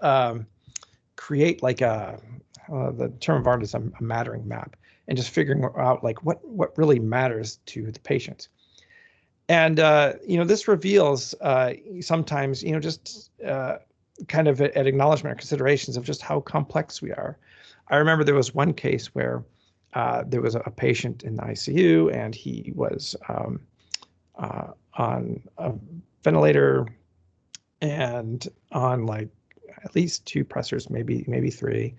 create like the term of art is a mattering map, and just figuring out like what really matters to the patient. And this reveals sometimes just kind of an acknowledgement or considerations of just how complex we are. I remember there was one case where there was a patient in the ICU, and he was on a ventilator and on like at least 2 pressors, maybe 3.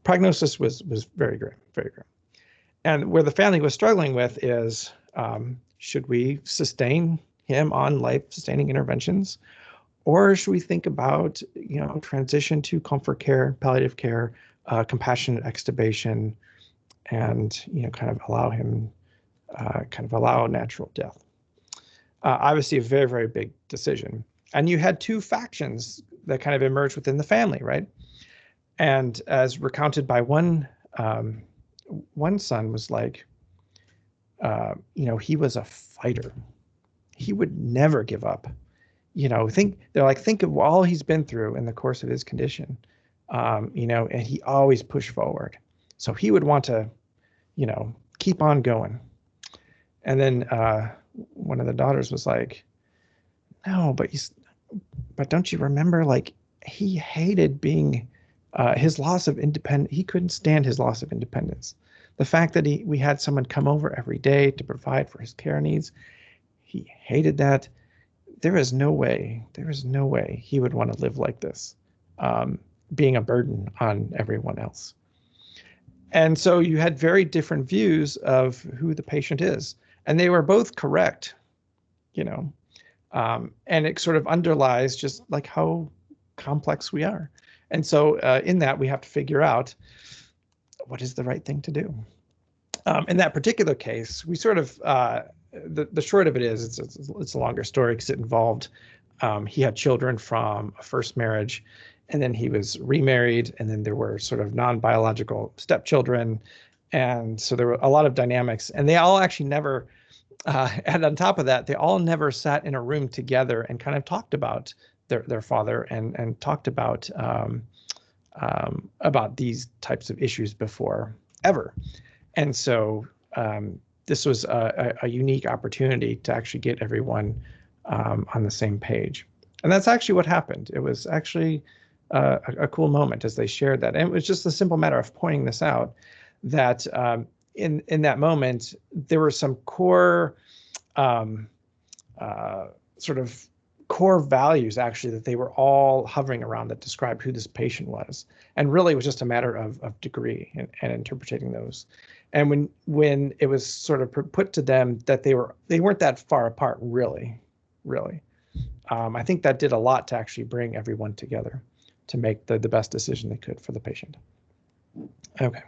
Prognosis was very grim, very grim. And where the family was struggling with is, should we sustain him on life-sustaining interventions, or should we think about transition to comfort care, palliative care, compassionate extubation, and kind of allow him allow natural death. Obviously a very, very big decision. And you had 2 factions that kind of emerged within the family, right? And as recounted by one son was like, he was a fighter. He would never give up. Think of all he's been through in the course of his condition, and he always pushed forward. So he would want to, keep on going. And then one of the daughters was like, no, but don't you remember, like, he hated being his loss of independence. He couldn't stand his loss of independence. The fact that we had someone come over every day to provide for his care needs, he hated that. There is no way he would want to live like this, being a burden on everyone else. And so you had very different views of who the patient is, and they were both correct, you know. And it sort of underlies just like how complex we are. And so in that, we have to figure out what is the right thing to do. In that particular case, we sort of, the short of it is, it's a longer story because it involved, he had children from a first marriage, and then he was remarried, and then there were sort of non-biological stepchildren. And so there were a lot of dynamics, and they all actually never, and on top of that, they all never sat in a room together and kind of talked about their father and talked about these types of issues before ever. And so this was a unique opportunity to actually get everyone on the same page. And that's actually what happened. It was actually a cool moment as they shared that. And it was just a simple matter of pointing this out, that in that moment, there were some core sort of core values actually that they were all hovering around that described who this patient was. And really it was just a matter of degree and interpreting those. And when it was sort of put to them that they weren't that far apart, really. I think that did a lot to actually bring everyone together to make the best decision they could for the patient. Okay.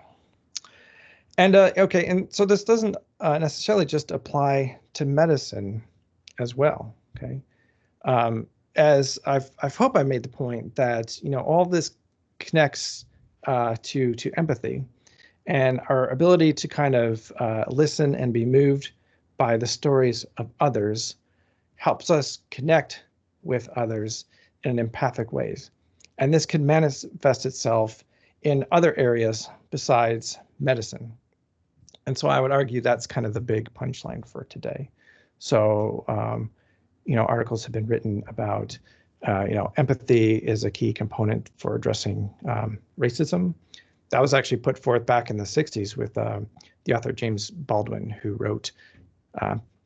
And okay, and so this doesn't necessarily just apply to medicine as well. Okay. As I hope I made the point that, you know, all this connects to empathy and our ability to kind of listen and be moved by the stories of others helps us connect with others in empathic ways. And this can manifest itself in other areas besides medicine. And so I would argue that's kind of the big punchline for today. So, you know, articles have been written about, you know, empathy is a key component for addressing racism. That was actually put forth back in the 60s with the author James Baldwin, who wrote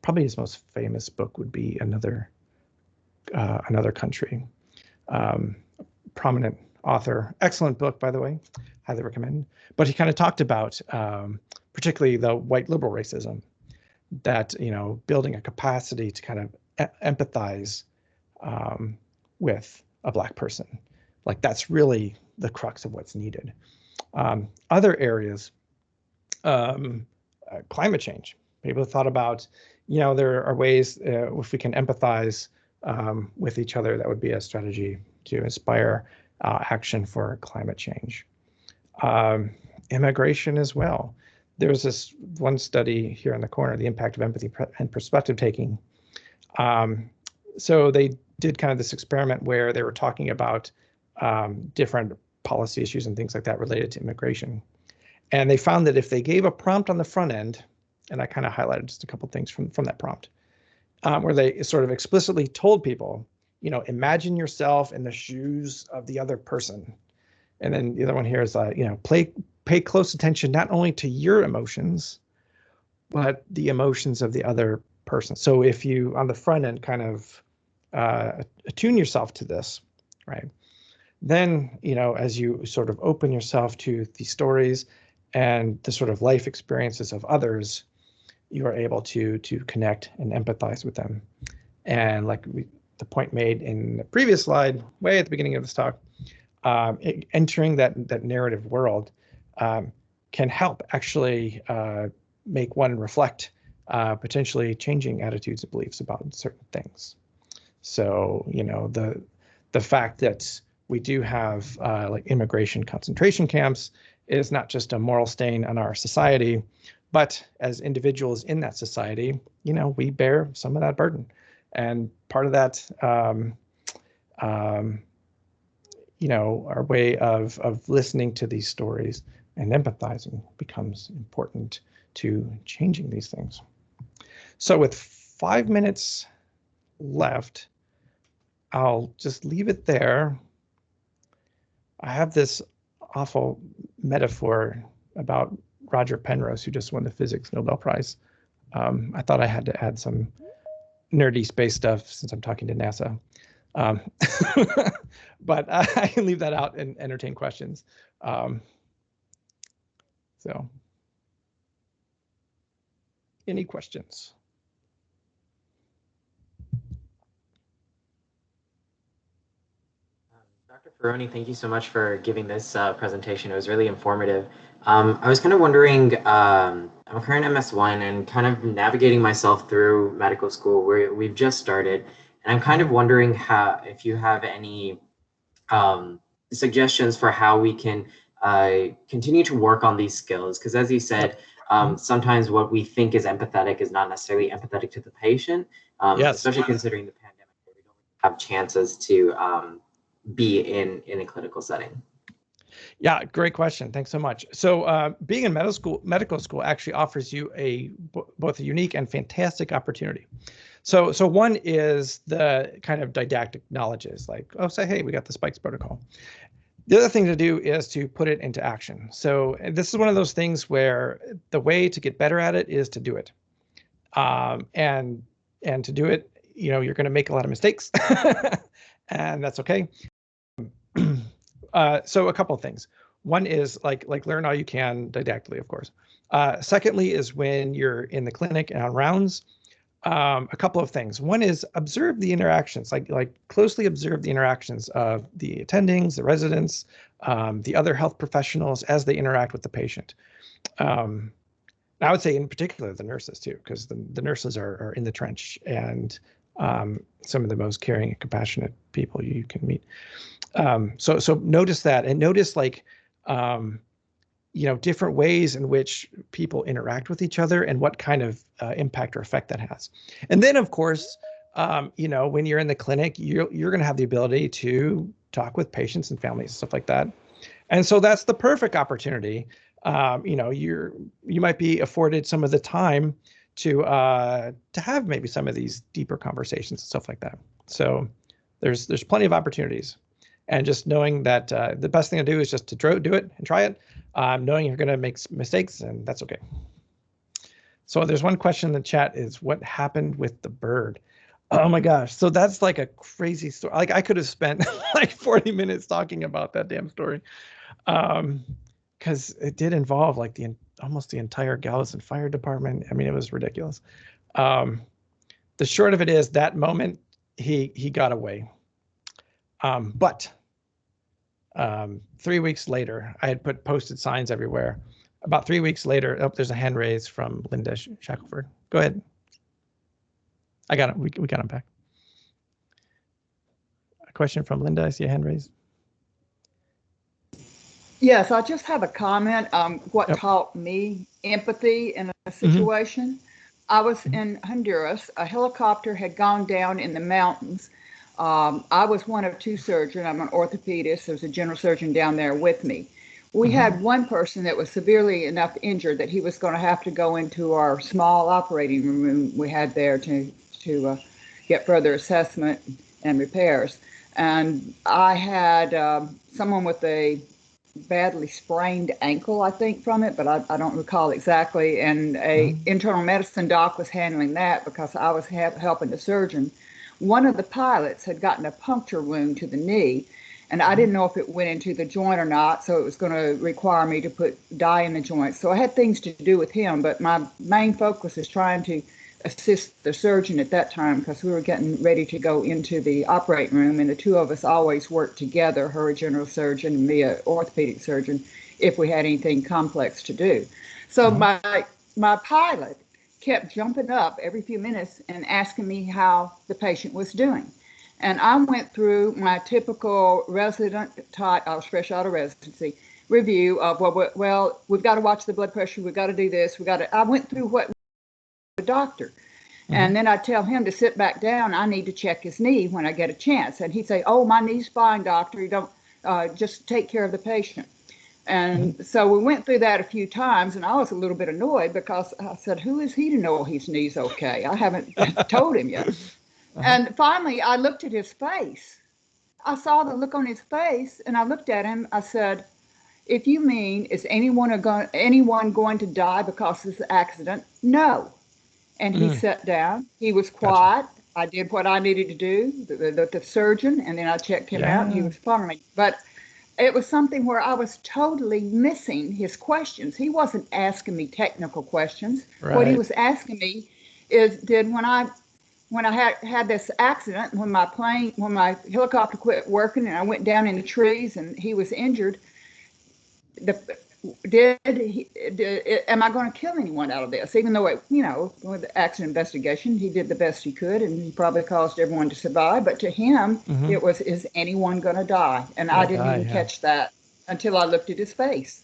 probably his most famous book would be Another Country. Prominent author, excellent book, by the way, highly recommend. But he kind of talked about particularly the white liberal racism, that, you know, building a capacity to kind of empathize with a Black person. Like that's really the crux of what's needed. Other areas, climate change. People have thought about, you know, there are ways if we can empathize with each other, that would be a strategy to inspire action for climate change. Immigration as well. There's this one study here in the corner, the impact of empathy and perspective taking. So they did kind of this experiment where they were talking about different policy issues and things like that related to immigration. And they found that if they gave a prompt on the front end, and I kind of highlighted just a couple of things from that prompt, where they sort of explicitly told people, you know, imagine yourself in the shoes of the other person. And then the other one here is, you know, pay close attention not only to your emotions, but the emotions of the other person. So if you, on the front end, kind of attune yourself to this, right, then, you know, as you sort of open yourself to the stories and the sort of life experiences of others, you are able to connect and empathize with them. And like the point made in the previous slide, way at the beginning of this talk, entering that narrative world can help actually make one reflect potentially changing attitudes and beliefs about certain things. So, you know, the fact that we do have like immigration concentration camps is not just a moral stain on our society, but as individuals in that society, you know, we bear some of that burden. And part of that, you know, our way of listening to these stories and empathizing becomes important to changing these things. So with 5 minutes left, I'll just leave it there. I have this awful metaphor about Roger Penrose, who just won the Physics Nobel Prize. I thought I had to add some nerdy space stuff since I'm talking to NASA. But I can leave that out and entertain questions. So, any questions? Dr. Farroni, thank you so much for giving this presentation. It was really informative. I was kind of wondering, I'm a current MS1 and kind of navigating myself through medical school where we've just started. And I'm kind of wondering if you have any suggestions for how we can continue to work on these skills. Because as you said, sometimes what we think is empathetic is not necessarily empathetic to the patient, Yes. especially considering the pandemic where we don't have chances to be in a clinical setting. Yeah, great question. Thanks so much. So being in medical school actually offers you both a unique and fantastic opportunity. So one is the kind of didactic knowledges, like, oh, say, hey, we got the spikes protocol. The other thing to do is to put it into action. So this is one of those things where the way to get better at it is to do it. And to do it, you're going to make a lot of mistakes, and that's okay. So a couple of things. One is like learn all you can didactically, of course. Secondly is when you're in the clinic and on rounds, a couple of things. One is observe the interactions, like closely observe the interactions of the attendings, the residents, the other health professionals as they interact with the patient. I would say in particular the nurses too, because the nurses are in the trench and some of the most caring and compassionate people you can meet. So notice that, and notice different ways in which people interact with each other and what kind of impact or effect that has. And then of course, when you're in the clinic, you're going to have the ability to talk with patients and families, stuff like that. And so that's the perfect opportunity. You might be afforded some of the time to have maybe some of these deeper conversations and stuff like that. So there's plenty of opportunities. And just knowing that the best thing to do is just to do it and try it, knowing you're going to make mistakes, and that's okay. So there's one question in the chat is, what happened with the bird? Oh my gosh. So that's like a crazy story. Like I could have spent like 40 minutes talking about that damn story. Because it did involve like almost the entire Galveston Fire Department. I mean, it was ridiculous. The short of it is that moment he got away. But 3 weeks later, I had put posted signs everywhere. About 3 weeks later, there's a hand raised from Linda Shackelford. Go ahead. I got it. We got him back. A question from Linda. I see a hand raised. Yes, I just have a comment. What taught me empathy in a situation. I was in Honduras. A helicopter had gone down in the mountains. I was one of two surgeons. I'm an orthopedist. There's a general surgeon down there with me. We had one person that was severely enough injured that he was going to have to go into our small operating room we had there to get further assessment and repairs. And I had someone with a badly sprained ankle, I think, from it, but I don't recall exactly. And a internal medicine doc was handling that because I was helping the surgeon. One of the pilots had gotten a puncture wound to the knee, and I didn't know if it went into the joint or not, so it was going to require me to put dye in the joint. So I had things to do with him, but my main focus is trying to assist the surgeon at that time because we were getting ready to go into the operating room, and the two of us always worked together, her a general surgeon and me an orthopedic surgeon, if we had anything complex to do. So my pilot kept jumping up every few minutes and asking me how the patient was doing. And I went through my typical resident type, I was fresh out of residency, review of, well, we've got to watch the blood pressure, we've got to do this, I went through what the doctor. And then I tell him to sit back down. I need to check his knee when I get a chance. And he'd say, oh, my knee's fine, doctor. You don't just take care of the patient. And so we went through that a few times, and I was a little bit annoyed because I said, who is he to know his knee's okay? I haven't told him yet. And finally, I looked at his face. I saw the look on his face, and I looked at him. I said, if you mean, is anyone going to die because of this accident? No. And he sat down. He was quiet. Gotcha. I did what I needed to do, the surgeon, and then I checked him out, and he was following me. But it was something where I was totally missing his questions. He wasn't asking me technical questions. What he Right. was asking me is, when I had this accident, when my helicopter quit working and I went down in the trees and he was injured, am I going to kill anyone out of this? Even though with the accident investigation, he did the best he could and he probably caused everyone to survive. But to him, it was, is anyone going to die? And I didn't even catch that until I looked at his face.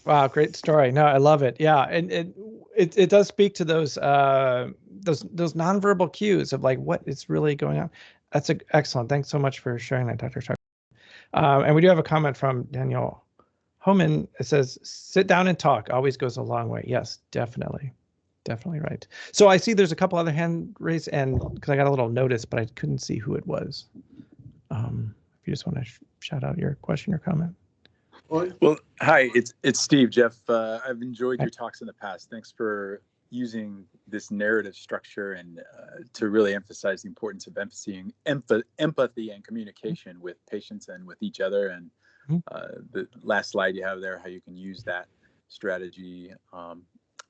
Wow, great story. No, I love it. Yeah, and it does speak to those nonverbal cues of like what is really going on. That's excellent. Thanks so much for sharing that, Dr. Chuck. And we do have a comment from Daniel Homan. It says, "Sit down and talk always goes a long way." Yes, definitely, definitely right. So I see there's a couple other hand raised, and because I got a little notice, but I couldn't see who it was. If you just want to shout out your question or comment. Well, hi, it's Steve, Jeff. I've enjoyed your talks in the past. Thanks for using this narrative structure and to really emphasize the importance of empathy and communication with patients and with each other. And the last slide you have there, how you can use that strategy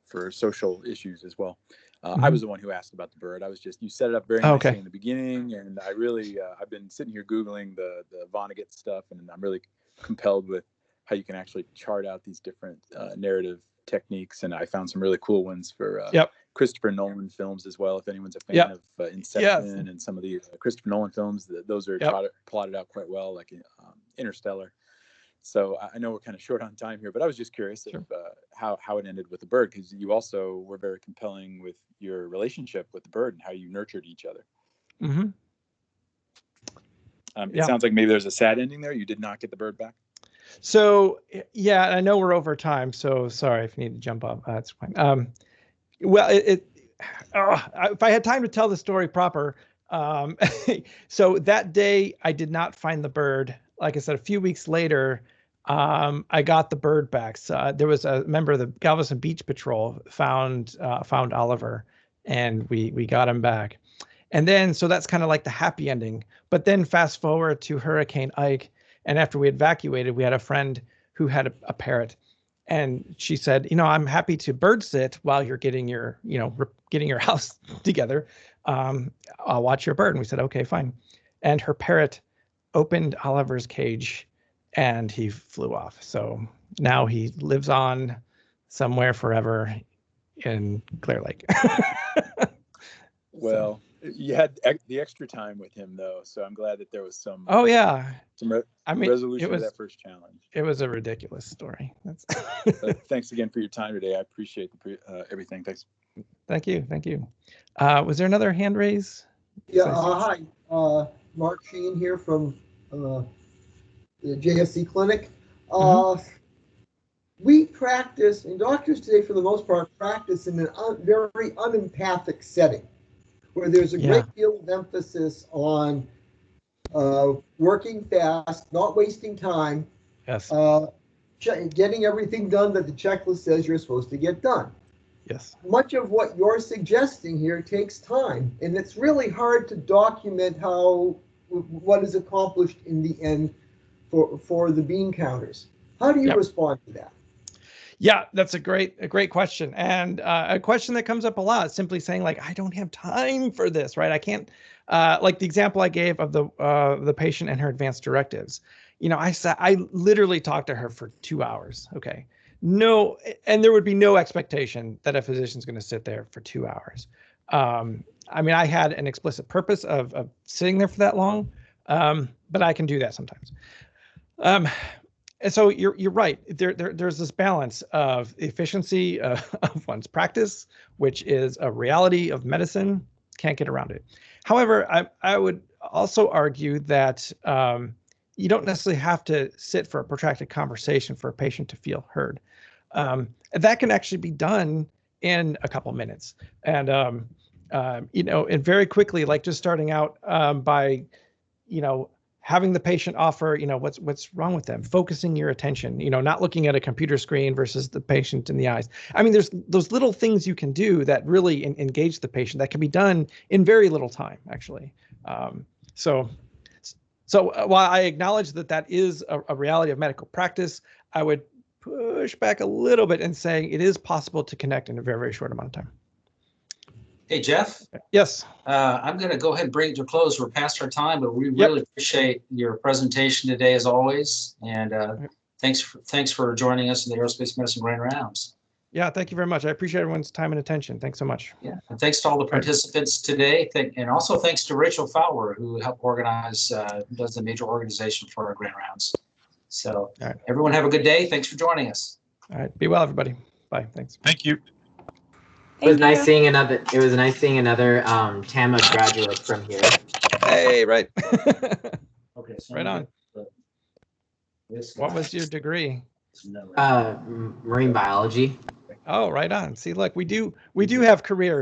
for social issues as well. I was the one who asked about the bird. You set it up very nicely in the beginning, and I really, I've been sitting here Googling the Vonnegut stuff, and I'm really compelled with how you can actually chart out these different narrative techniques. And I found some really cool ones for Christopher Nolan films as well. If anyone's a fan of Inception and some of the Christopher Nolan films, those are plotted out quite well, like Interstellar. So I know we're kind of short on time here, but I was just curious of how it ended with the bird, because you also were very compelling with your relationship with the bird and how you nurtured each other. It sounds like maybe there's a sad ending there. You did not get the bird back. So yeah, I know we're over time, so sorry if you need to jump up. That's fine. Well, if I had time to tell the story proper, so that day I did not find the bird. Like I said, a few weeks later, I got the bird back. So there was a member of the Galveston Beach Patrol found Oliver, and we got him back. And then, so that's kind of like the happy ending. But then fast forward to Hurricane Ike. And after we evacuated, we had a friend who had a parrot, and she said, I'm happy to bird sit while you're getting your house together. I'll watch your bird. And we said, okay, fine. And her parrot opened Oliver's cage and he flew off. So now he lives on somewhere forever in Clear Lake. Well, you had the extra time with him, though, so I'm glad that there was some. Resolution of that first challenge. It was a ridiculous story. Thanks again for your time today. I appreciate everything. Thanks. Thank you. Was there another hand raise? Yeah. Hi, Mark Sheen here from the JFC Clinic. We practice, and doctors today, for the most part, practice in a very unempathic setting, where there's a great deal of emphasis on working fast, not wasting time, getting everything done that the checklist says you're supposed to get done. Yes. Much of what you're suggesting here takes time, and it's really hard to document what is accomplished in the end for the bean counters. How do you respond to that? Yeah, that's a great question, and a question that comes up a lot. Simply saying, like, I don't have time for this, right? I can't. Like the example I gave of the patient and her advanced directives. I literally talked to her for 2 hours. Okay, no, and there would be no expectation that a physician's going to sit there for 2 hours. I had an explicit purpose of sitting there for that long, but I can do that sometimes. And so you're right. There's this balance of efficiency of one's practice, which is a reality of medicine. Can't get around it. However, I would also argue that you don't necessarily have to sit for a protracted conversation for a patient to feel heard. That can actually be done in a couple minutes, and and very quickly, like just starting out by, having the patient offer, what's wrong with them, focusing your attention, not looking at a computer screen versus the patient in the eyes. There's those little things you can do that really engage the patient that can be done in very little time, actually. So So while I acknowledge that that is a reality of medical practice, I would push back a little bit in saying it is possible to connect in a very, very short amount of time. Hey, Jeff, Yes. I'm going to go ahead and bring it to a close. We're past our time, but we really appreciate your presentation today as always. And thanks for joining us in the Aerospace Medicine Grand Rounds. Yeah, thank you very much. I appreciate everyone's time and attention. Thanks so much. Yeah, and thanks to all the participants today. And also thanks to Rachel Fowler, who helped organize, does the major organization for our Grand Rounds. So everyone have a good day. Thanks for joining us. All right. Be well, everybody. Bye. Thanks. Thank you. It was nice seeing another. It was nice seeing another TAMA graduate from here. Hey, right. Okay. So Right on. What was your degree? Marine biology. Oh, right on. See, look, we do have careers.